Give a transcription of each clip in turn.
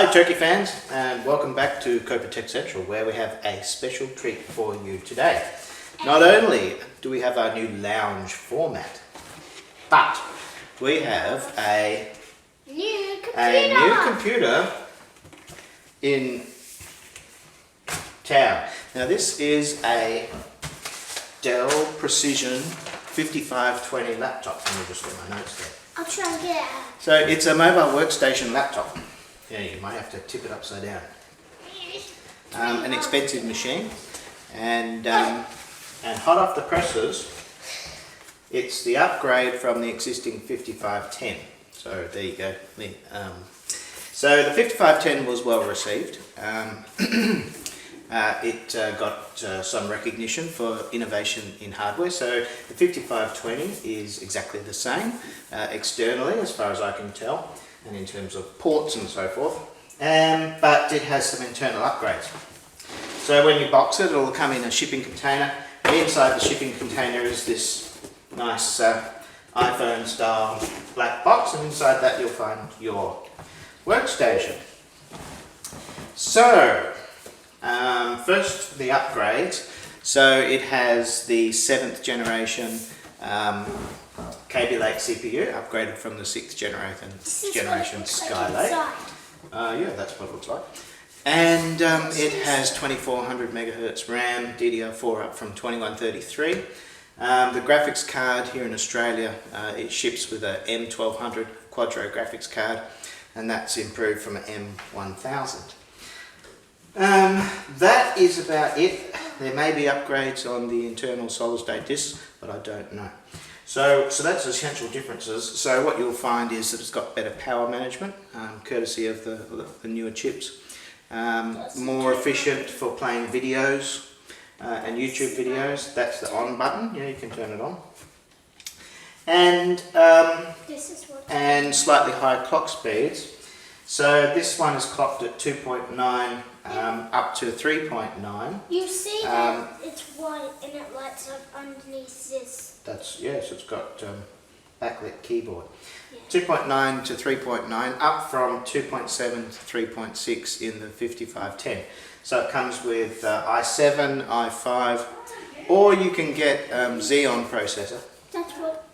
Hi Turkey fans, and welcome back to Copa Tech Central, where we have a special treat for you today. Not only do we have our new lounge format, but we have a new computer in town. Now this is a Dell Precision 5520 laptop. Let me just get my notes there. I'll try and get it out. So it's a mobile workstation laptop. Yeah, you might have to tip it upside down. An expensive machine, and hot off the presses, it's the upgrade from the existing 5510. So there you go. So the 5510 was well received. It got some recognition for innovation in hardware. So the 5520 is exactly the same externally, as far as I can tell, and in terms of ports and so forth, but it has some internal upgrades. So when you box it, it'll come in a shipping container. Inside the shipping container is this nice iPhone style black box, and inside that you'll find your workstation. So first, the upgrades. So it has the 7th generation Kaby Lake CPU, upgraded from the 6th generation Skylake. Yeah, that's what it looks like. And it has 2400 megahertz RAM, DDR4 up from 2133. The graphics card here in Australia, it ships with a M1200 Quadro graphics card, and that's improved from an M1000. That is about it. There may be upgrades on the internal solid state disks, but I don't know. So that's essential differences. So what you'll find is that it's got better power management, courtesy of the newer chips. More efficient for playing videos and YouTube videos. That's the on button. Yeah, you can turn it on. And slightly higher clock speeds. So this one is clocked at 2.9 up to 3.9. You see that it's white and it lights up underneath this. That's, yes, it's got backlit keyboard. Yeah. 2.9 to 3.9, up from 2.7 to 3.6 in the 5510. So it comes with i7, i5, or you can get Xeon processor. That's what.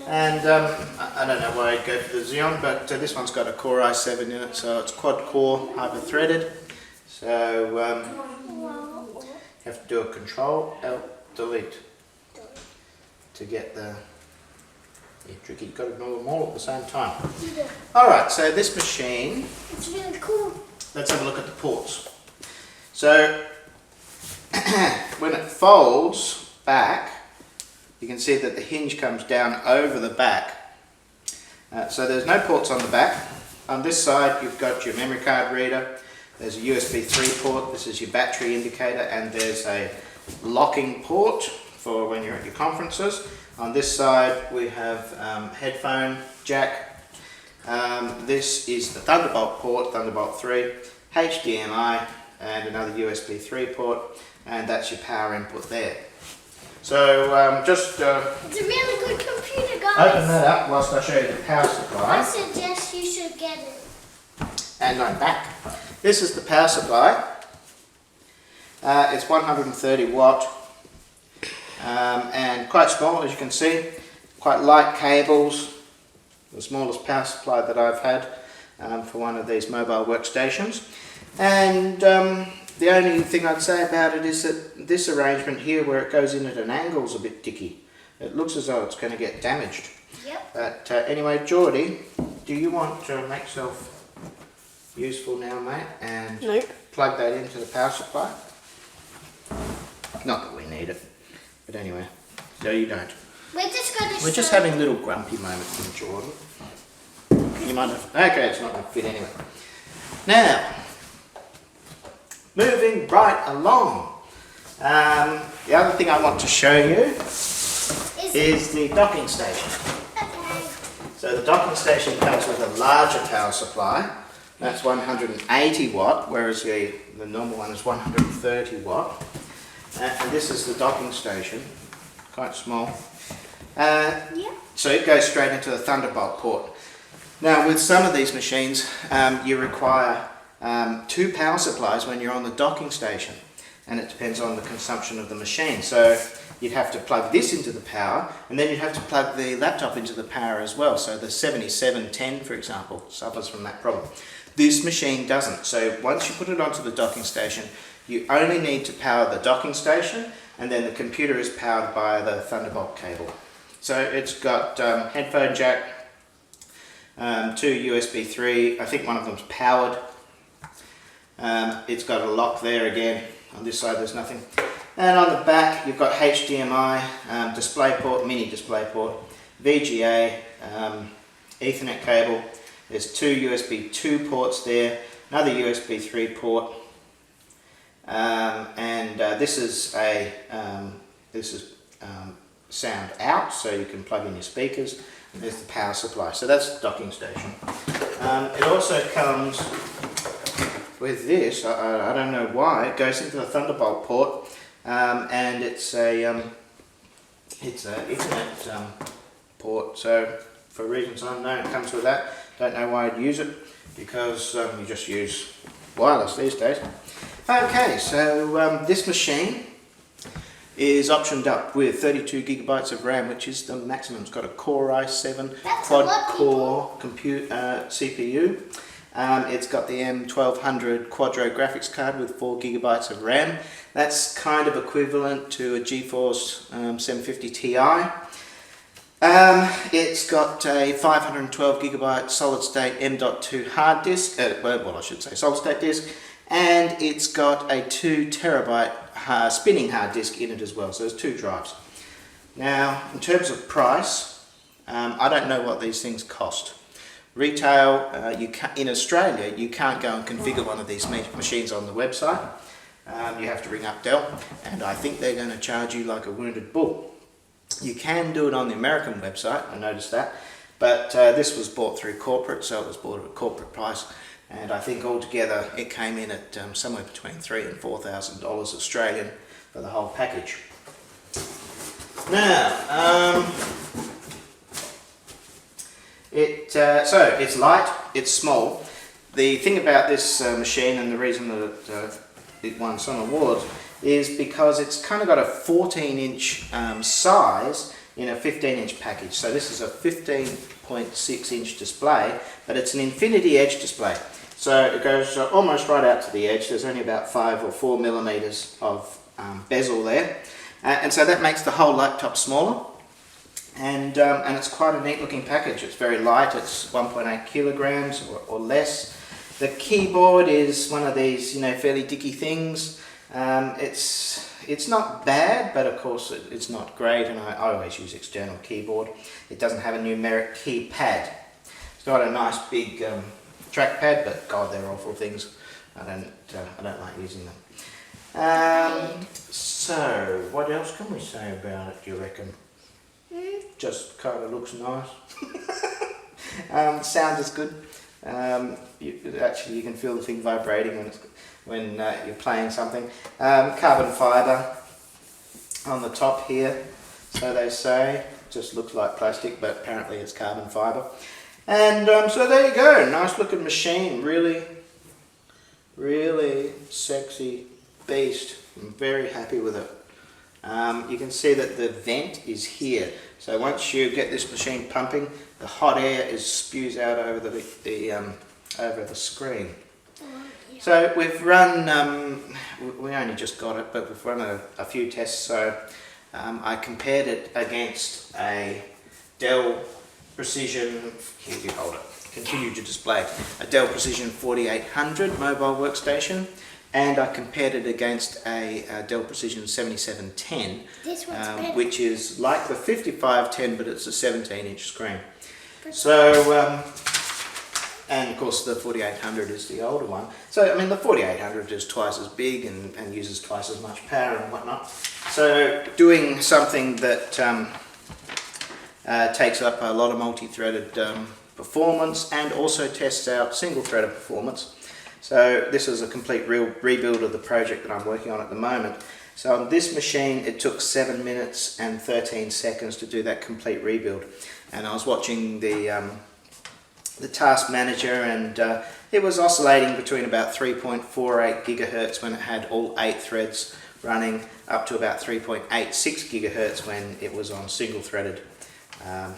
And I don't know why I'd go for the Xeon, but this one's got a Core i7 in it, so it's quad-core, hyper-threaded. So you have to do a Control-Alt-Delete to get the... Yeah, tricky, you've got to do them all at the same time. Yeah. Alright, so this machine... It's really cool. Let's have a look at the ports. So when it folds back, you can see that the hinge comes down over the back. So there's no ports on the back. On this side you've got your memory card reader, there's a USB 3 port, this is your battery indicator, and there's a locking port for when you're at your conferences. On this side we have headphone jack. This is the Thunderbolt port, Thunderbolt 3, HDMI, and another USB 3 port, and that's your power input there. So just it's a really good computer, guys. Open that up whilst I show you the power supply. I suggest you should get it. And I'm back. This is the power supply. It's 130 watt and quite small, as you can see. Quite light cables. The smallest power supply that I've had for one of these mobile workstations. And the only thing I'd say about it is that this arrangement here, where it goes in at an angle, is a bit dicky. It looks as though it's going to get damaged. Yep. But anyway, Geordie, do you want to make yourself useful now, mate, and plug that into the power supply? Not that we need it, but anyway, no, you don't. We're just having little grumpy moments with Jordan. You might have. Okay, it's not going to fit anyway. Now, moving right along. The other thing I want to show you is the docking station. Okay. So the docking station comes with a larger power supply. That's 180 watt, whereas the normal one is 130 watt. And this is the docking station, quite small. So it goes straight into the Thunderbolt port. Now with some of these machines you require 2 power supplies when you're on the docking station, and it depends on the consumption of the machine. So you'd have to plug this into the power, and then you'd have to plug the laptop into the power as well. So the 7710, for example, suffers from that problem. This machine doesn't. So once you put it onto the docking station, you only need to power the docking station, and then the computer is powered by the Thunderbolt cable. So it's got headphone jack, 2 USB 3, I think one of them's powered. It's got a lock there again. On this side there's nothing. And on the back you've got HDMI, DisplayPort, mini DisplayPort, VGA, Ethernet cable. There's 2 USB 2 ports there, another USB 3 port, and this is sound out, so you can plug in your speakers. And there's the power supply. So that's the docking station. It also comes with this. I don't know why. It goes into the Thunderbolt port, and it's a Ethernet port. So for reasons unknown, it comes with that. Don't know why I'd use it, because you just use wireless these days. Okay, so this machine is optioned up with 32 gigabytes of RAM, which is the maximum. It's got a Core i7 quad-core CPU. It's got the M1200 Quadro graphics card with 4 gigabytes of RAM. That's kind of equivalent to a GeForce 750 Ti. It's got a 512 gigabyte solid state M.2 hard disk, well I should say solid state disk, and it's got a 2 terabyte spinning hard disk in it as well, so there's 2 drives. Now in terms of price, I don't know what these things cost. Retail, in Australia you can't go and configure one of these machines on the website. You have to ring up Dell, and I think they're going to charge you like a wounded bull. You can do it on the American website, I noticed that, but this was bought through corporate, so it was bought at a corporate price, and I think altogether it came in at somewhere between $3,000 and $4,000 Australian for the whole package. Now, so it's light, it's small. The thing about this machine, and the reason that it won some awards, is because it's kind of got a 14-inch size in a 15-inch package. So this is a 15.6-inch display, but it's an infinity edge display. So it goes almost right out to the edge. There's only about 5 or 4 millimeters of bezel there, and so that makes the whole laptop smaller. And it's quite a neat looking package. It's very light. It's 1.8 kilograms or less. The keyboard is one of these, fairly dicky things. It's not bad, but of course it's not great, and I always use external keyboard. It doesn't have a numeric keypad. It's got a nice big trackpad, but God, they're awful things. I don't like using them. So what else can we say about it, do you reckon? Just kind of looks nice. Sound is good. Actually, you can feel the thing vibrating when you're playing something. Carbon fibre on the top here, so they say. Just looks like plastic, but apparently it's carbon fibre. And so there you go, nice looking machine, really sexy beast. I'm very happy with it. You can see that the vent is here, so once you get this machine pumping, the hot air spews out over the screen. So we've run, we only just got it, but we've run a few tests. So I compared it against a Dell Precision, here you hold it, continue to display, a Dell Precision 4800 mobile workstation, and I compared it against a Dell Precision 7710, which is like the 5510, but it's a 17-inch screen. So, and of course the 4800 is the older one. So, I mean, the 4800 is twice as big and uses twice as much power and whatnot. So, doing something that takes up a lot of multi-threaded performance and also tests out single-threaded performance. So this is a complete rebuild of the project that I'm working on at the moment. So on this machine it took 7 minutes and 13 seconds to do that complete rebuild. And I was watching the the task manager, and it was oscillating between about 3.48 gigahertz when it had all 8 threads running, up to about 3.86 gigahertz when it was on single threaded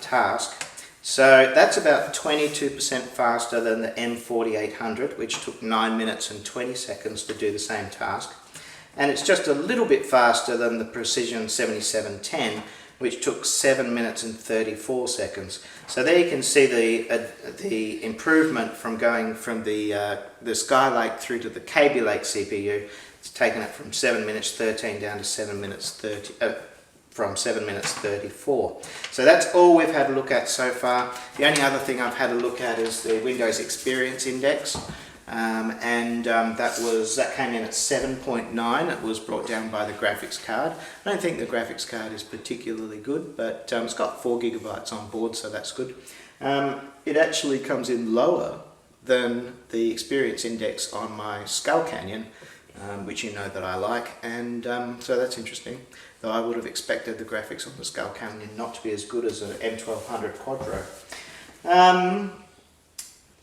task. So that's about 22% faster than the M4800, which took 9 minutes and 20 seconds to do the same task. And it's just a little bit faster than the Precision 7710, which took 7 minutes and 34 seconds. So there you can see the improvement from going from the Skylake through to the Kaby Lake CPU. It's taken it from 7 minutes 13 down to 7 minutes 30, from 7 minutes 34. So that's all we've had a look at so far. The only other thing I've had a look at is the Windows Experience Index. That came in at 7.9. It was brought down by the graphics card. I don't think the graphics card is particularly good, but it's got 4 gigabytes on board, so that's good. It actually comes in lower than the Experience Index on my Skull Canyon, which you know that I like, and so that's interesting. Though I would have expected the graphics on the Skull Canyon not to be as good as an M1200 Quadro.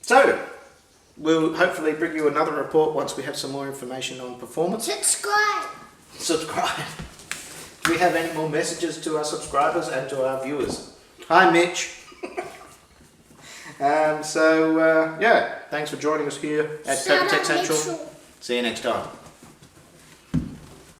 So we'll hopefully bring you another report once we have some more information on performance. Subscribe. Do we have any more messages to our subscribers and to our viewers? Hi, Mitch. Yeah, thanks for joining us here at Paper Tech Central. See you next time.